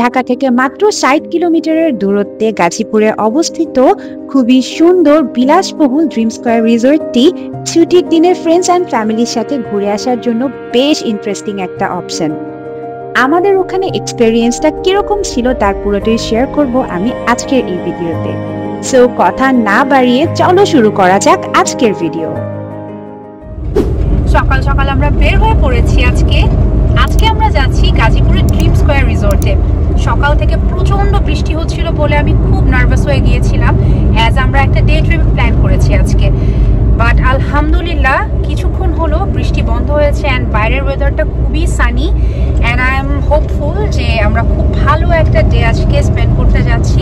ঢাকা থেকে মাত্র ৬০ কিলোমিটারের দূরত্বে গাজীপুরে অবস্থিত খুবই সুন্দর বিলাসবহুল ড্রিম স্কয়ার রিসোর্টটি ছুটির দিনে ফ্রেন্ডস অ্যান্ড ফ্যামিলির সাথে ঘুরে আসার জন্য বেশ ইন্টারেস্টিং একটা অপশন। আমাদের ওখানে এক্সপেরিয়েন্সটা কিরকম ছিল তার পুরোটাই শেয়ার করব আমি আজকের এই ভিডিওতে। সো কথা না বাড়িয়ে চলো শুরু করা যাক আজকের ভিডিও। সকাল সকাল আমরা বের হয়ে পড়েছি। আজকে আমরা যাচ্ছি গাজীপুরের ড্রিম স্কয়ার রিসোর্টে। সকাল থেকে প্রচন্ড বৃষ্টি হচ্ছিল বলে আমি খুব নার্ভাস হয়ে গিয়েছিলাম, অ্যাজ আমরা একটা ডে ট্রিপ প্ল্যান করেছি আজকে। বাট আলহামদুলিল্লাহ কিছুক্ষণ হলো বৃষ্টি বন্ধ হয়েছে অ্যান্ড বাইরের ওয়েদারটা খুবই Sunny and I am hopeful যে আমরা খুব ভালো একটা ডে আজকে স্পেন্ড করতে যাচ্ছি।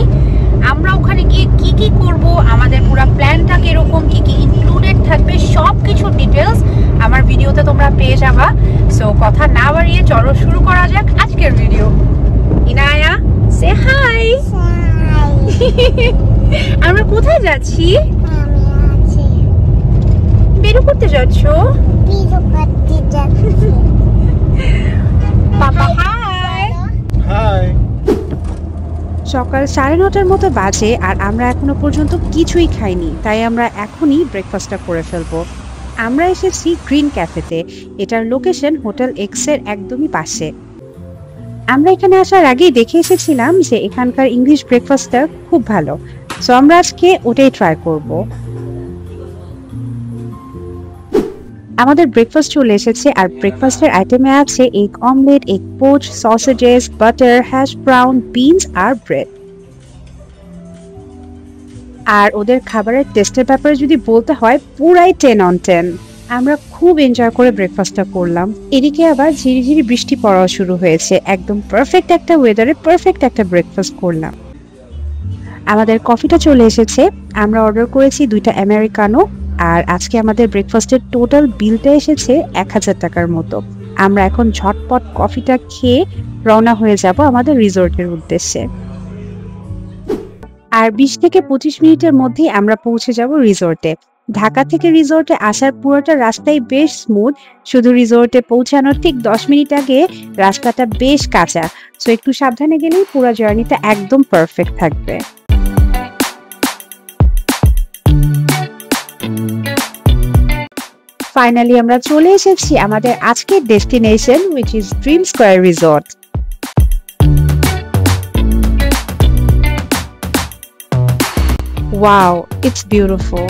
আমরা ওখানে গিয়ে কি কি করব, আমাদের পুরো প্ল্যানটা কিরকম, কি কি ইনক্লুডেড থাকবে, সব কিছু ডিটেলস আমার ভিডিওতে তোমরা পেয়ে যাবা। সো কথা না বাড়িয়ে চলো শুরু করা যাক আজকের ভিডিও। ইনায়া সে হাই। আমরা কোথায় যাচ্ছি? বেরু করতে যাচ্ছ? পাপা হাই। হাই। সকাল 9:30 মতো বাজে আর আমরা এখনো পর্যন্ত কিছুই খাইনি, তাই আমরা এখনই ব্রেকফাস্টটা করে ফেলবো। আমরা এসেছি গ্রিন ক্যাফেতে। এটার লোকেশন হোটেল এক্স এর একদমই পাশে। আমরা এখানে আসার আগেই দেখে এসেছিলাম যে এখানকার ইংলিশ ব্রেকফাস্টটা খুব ভালো, সো আমরা আজকে ওটাই ট্রাই করব। আমাদের ব্রেকফাস্ট চলে এসেছে আর ব্রেকফাস্টের আইটেমে আছে egg omelette, egg poach, sausages, butter, hash brown, beans আর ব্রেড। আর ওদের খাবারের টেস্টের ব্যাপারে যদি বলতে হয় পুরাই 10 on 10। আমরা খুব এনজয় করে ব্রেকফাস্টটা করলাম। এদিকে আবার ঝিরিঝিরি বৃষ্টি পড়াও শুরু হয়েছে। একদম পারফেক্ট একটা ওয়েদারে পারফেক্ট একটা ব্রেকফাস্ট করলাম। আমাদের কফিটা চলে এসেছে। আমরা অর্ডার করেছি 2টা আমেরিকানো আর আজকে আমাদের ব্রেকফাস্টের টোটাল বিলটা এসেছে 1000 টাকার মতো। আমরা এখন ঝটপট কফিটা খেয়ে রওনা হয়ে যাব আমাদের রিসোর্টের উদ্দেশ্যে। আর 20 থেকে 25 মিনিটের মধ্যেই আমরা পৌঁছে যাব রিসোর্টে। ঢাকা থেকে রিসোর্টে আসার পুরোটা রাস্তাই বেশ স্মুথ, শুধু রিসোর্টে পৌঁছানোর ঠিক 10 মিনিট আগে রাস্তাটা বেশ কাঁচা, সো একটু সাবধানে গেলেই পুরো জার্নিটা একদম পারফেক্ট থাকবে। ফাইনালি আমরা চলে এসেছি আমাদের আজকের destination, which is dream square resort. Wow, it's beautiful.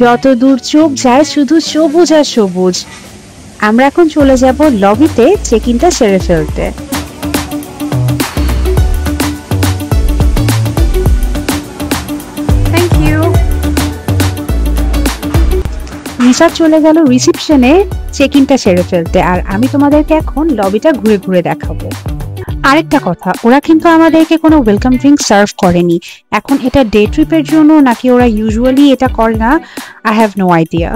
যত দূর চোখ যায় শুধু সবুজ আর সবুজ। আমরা এখন চলে যাব লবিতে চেক ইনটা সেরে ফেলতে। Thank you. রিসা চলে গেল রিসেপশনে চেক ইনটা সেরে ফেলতে আর আমি তোমাদেরকে এখন লবিটা ঘুরে ঘুরে দেখাবো। আরেকটা কথা, ওরা কিন্তু আমাদেরকে কোনো ওয়েলকাম ড্রিঙ্ক সার্ভ করেনি। এখন এটা ডে ট্রিপের জন্য নাকি ওরা ইউজুয়ালি এটা করে না, আই হ্যাভ নো আইডিয়া।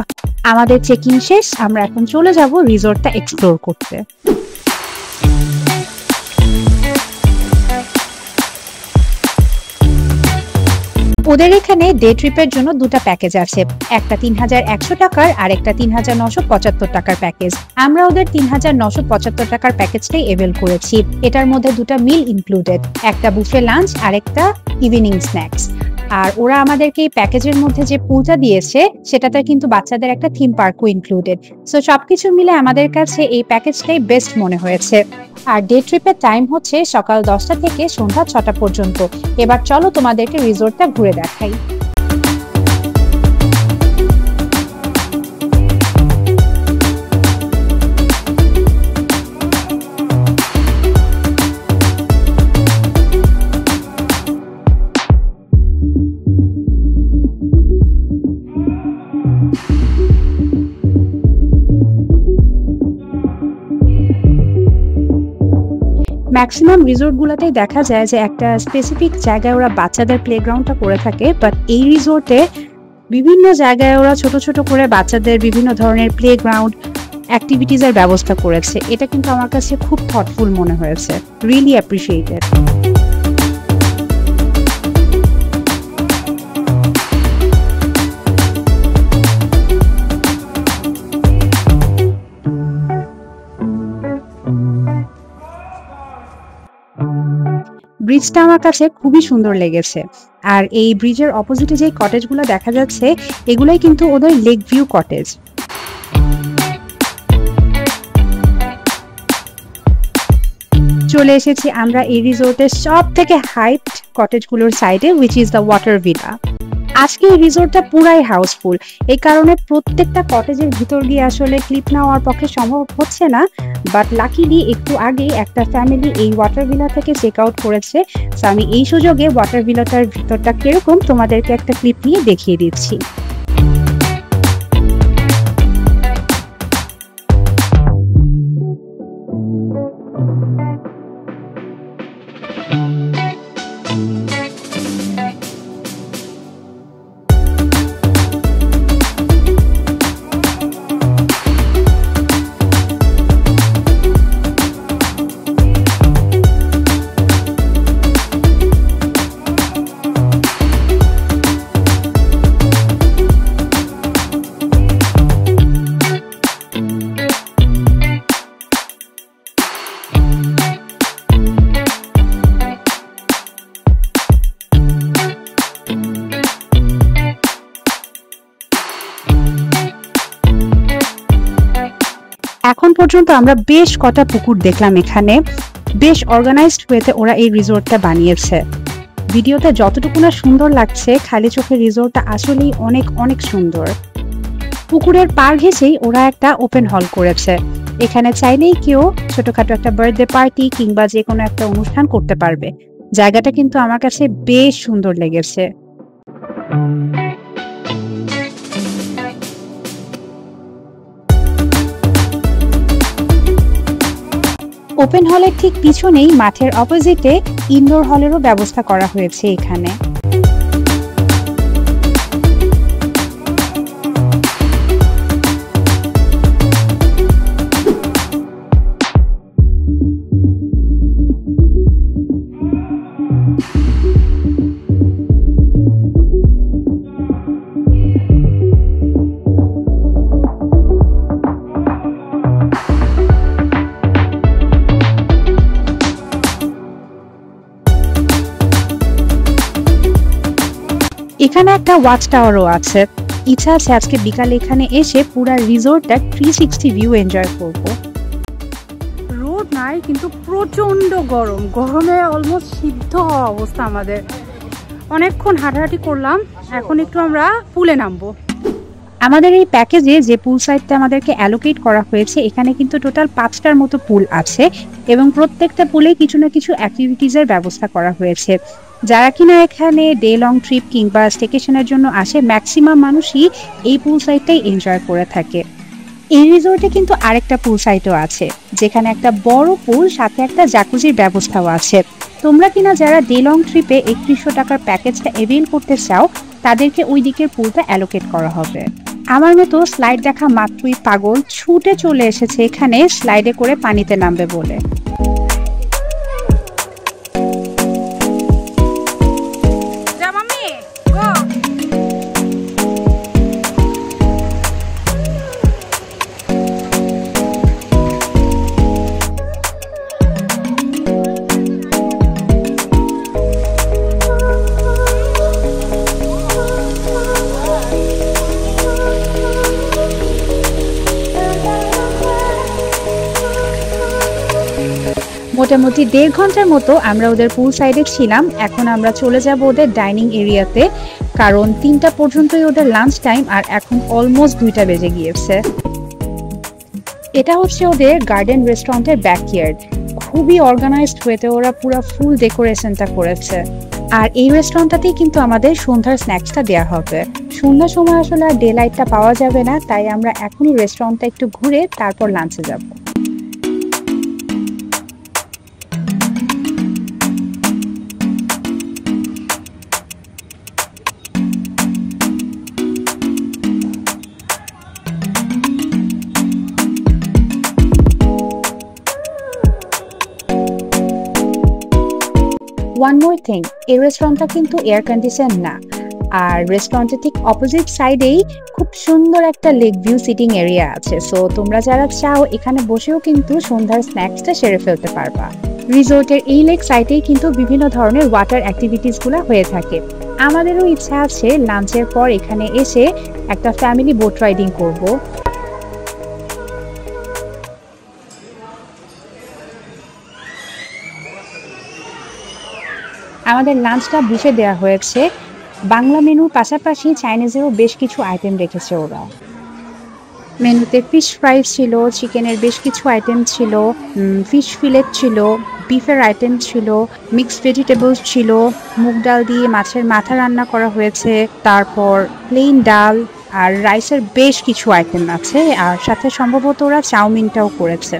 আমাদের চেক ইন শেষ, আমরা এখন চলে যাব রিসোর্টটা এক্সপ্লোর করতে। ওদের এখানে ডে ট্রিপের জন্য 2টা প্যাকেজ আছে, একটা 3100 টাকার আর একটা 3975 টাকার প্যাকেজ। আমরা ওদের 3975 টাকার প্যাকেজটাই এভেল করেছি। এটার মধ্যে 2টা মিল ইনক্লুডেড, একটা বুফে লাঞ্চ আর একটা ইভিনিং স্ন্যাক্স। আর ওরা আমাদেরকে এই প্যাকেজের মধ্যে যে পুলটা দিয়েছে সেটাতে কিন্তু বাচ্চাদের একটা থিম পার্কও ইনক্লুডেড। সো সবকিছু মিলে আমাদের কাছে এই প্যাকেজটাই বেস্ট মনে হয়েছে। আর ডে ট্রিপের টাইম হচ্ছে সকাল 10টা থেকে সন্ধ্যা 6টা পর্যন্ত। এবার চলো তোমাদেরকে রিসোর্টটা ঘুরে দেখাই। ম্যাক্সিমাম রিসোর্টগুলোতেই দেখা যায় যে একটা স্পেসিফিক জায়গায় ওরা বাচ্চাদের প্লেগ্রাউন্ডটা করে থাকে, বাট এই রিসোর্টে বিভিন্ন জায়গায় ওরা ছোট ছোট করে বাচ্চাদের বিভিন্ন ধরনের প্লেগ্রাউন্ড অ্যাক্টিভিটিজের ব্যবস্থা করেছে। এটা কিন্তু আমার কাছে খুব থটফুল মনে হয়েছে, রিয়েলি অ্যাপ্রিশিয়েটেড। ব্রিজটা আমার কাছে খুবই সুন্দর লেগেছে। আর এই ব্রিজের অপোজিটে যে কটেজগুলো দেখা যাচ্ছে এগুলাই কিন্তু ওদের লেক ভিউ কটেজ। চলে এসেছি আমরা এই রিসোর্টের সব থেকে হাইট কটেজগুলোর সাইডে, which is the water villa. আজকে এই রিসোর্টটা পুরাই হাউসফুল, এই কারণে প্রত্যেকটা কটেজের ভিতর গিয়ে আসলে ক্লিপ নেওয়ার পক্ষে সম্ভব হচ্ছে না। বাট লাকিলি একটু আগে একটা ফ্যামিলি এই ওয়াটার ভিলা থেকে চেক আউট করেছে, সো আমি এই সুযোগে ওয়াটার ভিলাটার ভিতরটা কিরকম তোমাদেরকে একটা ক্লিপ নিয়ে দেখিয়ে দিচ্ছি। এখন পর্যন্ত আমরা বেশ কটা পুকুর দেখলাম এখানে, বেশ অর্গানাইজড ওয়েতে ওরা এই রিসোর্টটা বানিয়েছে। ভিডিওতে যতটুকু না সুন্দর লাগছে, খালি চোখে রিসোর্টটা আসলেই অনেক অনেক সুন্দর। পুকুরের পার ঘেঁষেই ওরা একটা ওপেন হল করেছে, এখানে চাইলেই কেউ ছোটখাটো একটা বার্থডে পার্টি কিংবা যে কোনো একটা অনুষ্ঠান করতে পারবে। জায়গাটা কিন্তু আমার কাছে বেশ সুন্দর লেগেছে। ওপেন হলের ঠিক পিছনেই মাঠের অপোজিটে ইনডোর হলেরও ব্যবস্থা করা হয়েছে এখানে। এখানে একটা ওয়াচ টাওয়ারও আছে। ইচ্ছা আছে আজকে বিকালে এখানে এসে পুরো রিসোর্টটা 360 ভিউ এনজয় করব। রোদ নাই কিন্তু প্রচন্ড গরম, গরমে অলমোস্ট সিদ্ধ হওয়া অবস্থা আমাদের। অনেকক্ষণ হাঁটাহাঁটি করলাম, এখন একটু আমরা পুলে নামবো। আমাদের এই প্যাকেজে যে পুল সাইডটা আমাদেরকে অ্যালোকেট করা হয়েছে, এখানে কিন্তু টোটাল 5টার মতো পুল আছে এবং প্রত্যেকটা পুলে কিছু না কিছু অ্যাক্টিভিটিজের ব্যবস্থা করা হয়েছে। যারা কিনা এখানে ডে লং ট্রিপ কিংবা স্টেকেশনের জন্য আসে, ম্যাক্সিমাম মানুষই এই পুল সাইডটাই এনজয় করে থাকে। এই রিসোর্টে কিন্তু আরেকটা পুল সাইটও আছে, যেখানে একটা বড় পুল সাথে একটা জাকুজির ব্যবস্থাও আছে। তোমরা কিনা যারা ডে লং ট্রিপে 3100 টাকার প্যাকেজটা এভেইল করতে চাও, তাদেরকে ওই দিকের পুলটা অ্যালোকেট করা হবে। আমার মতো স্লাইড দেখা মাত্রই পাগল ছুটে চলে এসেছে এখানে স্লাইডে করে পানিতে নামবে বলে। মোটামুটি 1.5 ঘন্টার মতো আমরা ওদের পুল সাইডে ছিলাম। এখন আমরা চলে যাব ওদের ডাইনিং এরিয়াতে, কারণ 3টা পর্যন্তই ওদের লাঞ্চ টাইম আর এখন অলমোস্ট 2টা বেজে গিয়েছে। এটা হচ্ছে ওদের গার্ডেন রেস্টুরেন্টের ব্যাকইয়ার্ড। খুবই অর্গানাইজড ওয়েতে ওরা পুরো ফুল ডেকোরেশনটা করেছে। আর এই রেস্টুরেন্টটাতেই কিন্তু আমাদের সন্ধ্যার স্ন্যাক্সটা দেওয়া হবে। সন্ধ্যার সময় আসলে আর ডে লাইটটা পাওয়া যাবে না, তাই আমরা এখনই রেস্টুরেন্টটা একটু ঘুরে তারপর লাঞ্চে যাব। ওয়ান মোর থিং, এই রেস্টুরেন্টটা কিন্তু এয়ার কন্ডিশন না, আর রেস্টুরেন্টের ঠিক অপোজিট সাইডেই খুব সুন্দর একটা লেক ভিউ সিটিং এরিয়া আছে। সো তোমরা যারা চাও এখানে বসেও কিন্তু সন্ধ্যার স্ন্যাক্সটা সেরে ফেলতে পারবা। রিসোর্টের এই লেক সাইডেই কিন্তু বিভিন্ন ধরনের ওয়াটার অ্যাক্টিভিটিস গুলো হয়ে থাকে। আমাদেরও ইচ্ছা আছে লাঞ্চের পর এখানে এসে একটা ফ্যামিলি বোট রাইডিং করব। আমাদের লাঞ্চটা বুফে দেওয়া হয়েছে। বাংলা মেনুর পাশাপাশি চাইনিজেরও বেশ কিছু আইটেম রেখেছে ওরা। মেনুতে ফিশ ফ্রাই ছিল, চিকেনের বেশ কিছু আইটেম ছিল, ফিশ ফিলেট ছিল, বিফের আইটেম ছিল, মিক্সড ভেজিটেবলস ছিল, মুগ ডাল দিয়ে মাছের মাথা রান্না করা হয়েছে, তারপর প্লেন ডাল আর রাইসের বেশ কিছু আইটেম আছে, আর সাথে সম্ভবত ওরা চাউমিনটাও করেছে।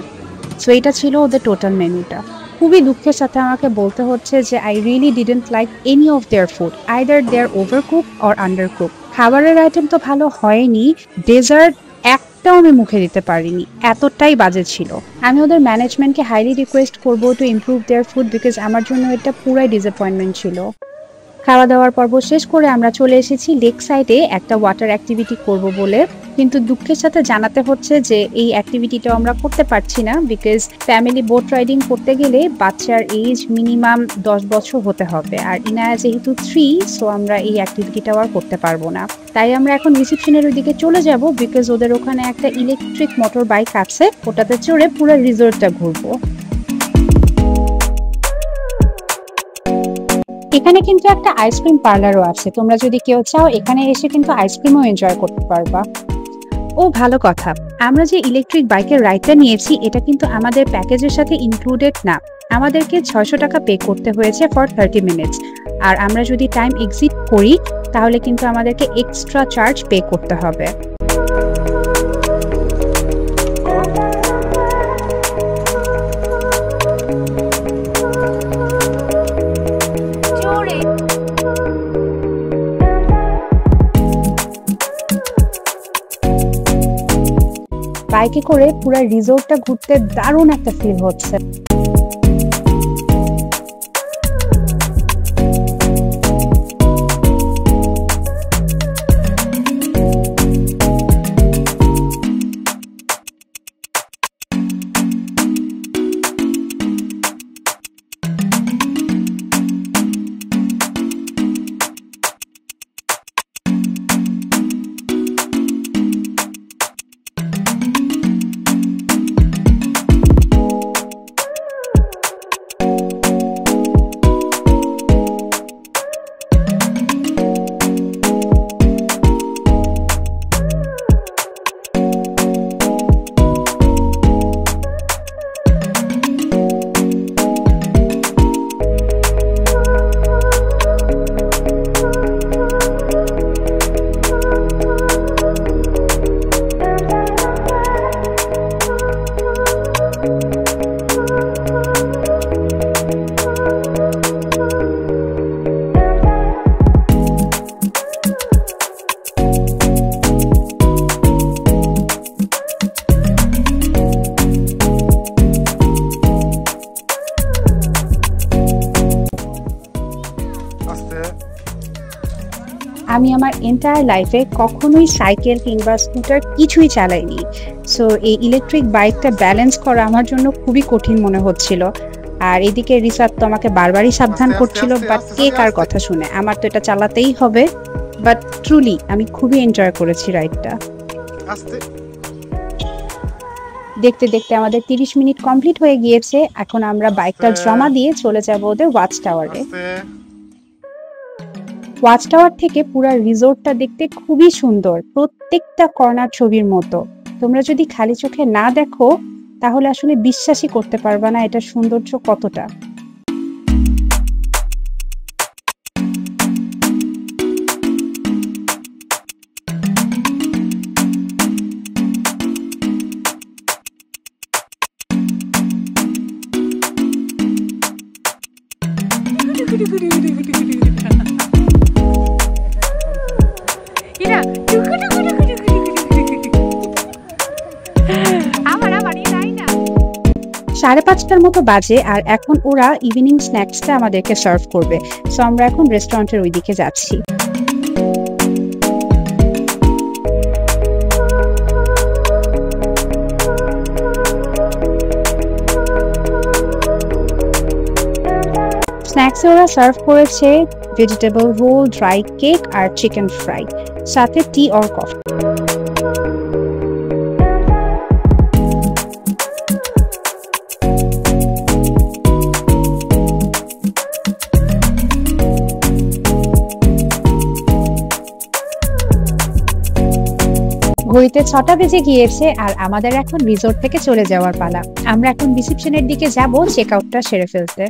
সো এটা ছিল ওদের টোটাল মেনুটা। খুবই দুঃখের সাথে আমাকে বলতে হচ্ছে যে I really didn't like any of their food, either their overcook or undercook. খাবারের আইটেম তো ভালো হয়নি, ডেজার্ট একটাও আমি মুখে দিতে পারিনি, এতটাই বাজে ছিল। আমি ওদের ম্যানেজমেন্টকে হাইলি রিকোয়েস্ট করবো to improve their food, because আমার জন্য এটা পুরাই ডিসঅ্যাপয়েন্টমেন্ট ছিল। খাওয়া দাওয়ার পর্ব শেষ করে আমরা চলে এসেছি লেক সাইডে একটা ওয়াটার অ্যাক্টিভিটি করব বলে, কিন্তু দুঃখের সাথে জানাতে হচ্ছে যে এই অ্যাক্টিভিটিটা আমরা করতে পারছি না, বিকজ ফ্যামিলি বোট রাইডিং করতে গেলে বাচ্চার এজ মিনিমাম 10 বছর হতে হবে, আর ইনায়া যেহেতু 3, সো আমরা এই অ্যাক্টিভিটিটাও আর করতে পারবো না। তাই আমরা এখন রিসেপশনের ওইদিকে চলে যাব, বিকজ ওদের ওখানে একটা ইলেকট্রিক মোটর বাইক আছে, ওটাতে চড়ে পুরো রিসোর্টটা ঘুরবো। এখানে কিন্তু একটা আইসক্রিম পার্লারও আছে, তোমরা যদি কেউ চাও এখানে এসে কিন্তু আইসক্রিমও এনজয় করতে পারবা। ও ভালো কথা, আমরা যে ইলেকট্রিক বাইকের রাইডটা নিয়েছি এটা কিন্তু আমাদের প্যাকেজের সাথে ইনক্লুডেড না। আমাদেরকে 600 টাকা পে করতে হয়েছে ফর 30 মিনিটস, আর আমরা যদি টাইম এক্সিড করি তাহলে কিন্তু আমাদেরকে এক্সট্রা চার্জ পে করতে হবে। বাইকে করে পুরো রিসোর্টটা ঘুরতে দারুণ একটা ফিল হচ্ছে। আমি আমার এন্টায়ার লাইফে কখনোই সাইকেল কিংবা স্কুটার কিছুই চালাইনি, সো এই ইলেকট্রিক বাইকটা ব্যালেন্স করা আমার জন্য খুবই কঠিন মনে হচ্ছিল। আর এদিকে রিসাত তো আমাকে বারবারই সাবধান করছিল, বাট কে কার কথা শুনে, আমার তো এটা চালাতেই হবে। বাট ট্রুলি আমি খুবই এনজয় করেছি রাইডটা। দেখতে দেখতে আমাদের 30 মিনিট কমপ্লিট হয়ে গিয়েছে, এখন আমরা বাইকটা জমা দিয়ে চলে যাব ওদের ওয়াচ টাওয়ারে। ওয়াচ টাওয়ার থেকে পুরো রিসোর্টটা দেখতে খুবই সুন্দর, প্রত্যেকটা কর্নার ছবির মতো। তোমরা যদি খালি চোখে না দেখো তাহলে আসলে বিশ্বাসই করতে পারবা না এটা সৌন্দর্য কতটা। 5:30টার মতো বাজে আর এখন ওরা ইভিনিং স্ন্যাক্সটা আমাদেরকে সার্ভ করবে। সো আমরা এখন রেস্টুরেন্টের ওইদিকে যাচ্ছি। স্ন্যাক্সে ওরা সার্ভ করেছে ভেজিটেবল রোল, ড্রাই কেক আর চিকেন ফ্রাই, সাথে টি অর কফি। ঘড়িতে 6টা বেজে গিয়েছে আর আমাদের এখন রিসোর্ট থেকে চলে যাওয়ার পালা। আমরা এখন রিসেপশনের দিকে যাব চেক আউটটা সেরে ফেলতে।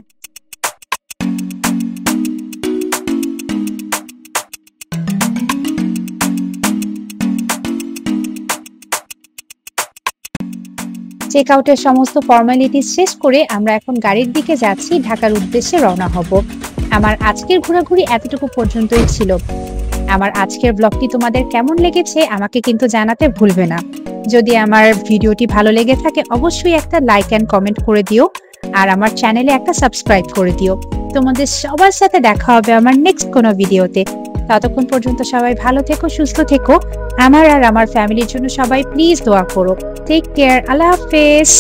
চেক আউটের সমস্ত ফর্মালিটিস শেষ করে আমরা এখন গাড়ির দিকে যাচ্ছি, ঢাকার উদ্দেশ্যে রওনা হব। আমার আজকের ঘোরাঘুরি এতটুকু পর্যন্তই ছিল। আমার আজকের ব্লগটি তোমাদের কেমন লেগেছে আমাকে কিন্তু জানাতে ভুলবে না। যদি আমার ভিডিওটি ভালো লেগে থাকে অবশ্যই একটা লাইক এন্ড কমেন্ট করে দিও আর আমার চ্যানেলে একটা সাবস্ক্রাইব করে দিও। তোমাদের সবার সাথে দেখা হবে আমার নেক্সট কোনো ভিডিওতে। ততক্ষণ পর্যন্ত সবাই ভালো থেকো, সুস্থ থেকো। আমার আর আমার ফ্যামিলির জন্য সবাই প্লিজ দোয়া করো। Take care. আল্লাহ হাফেজ।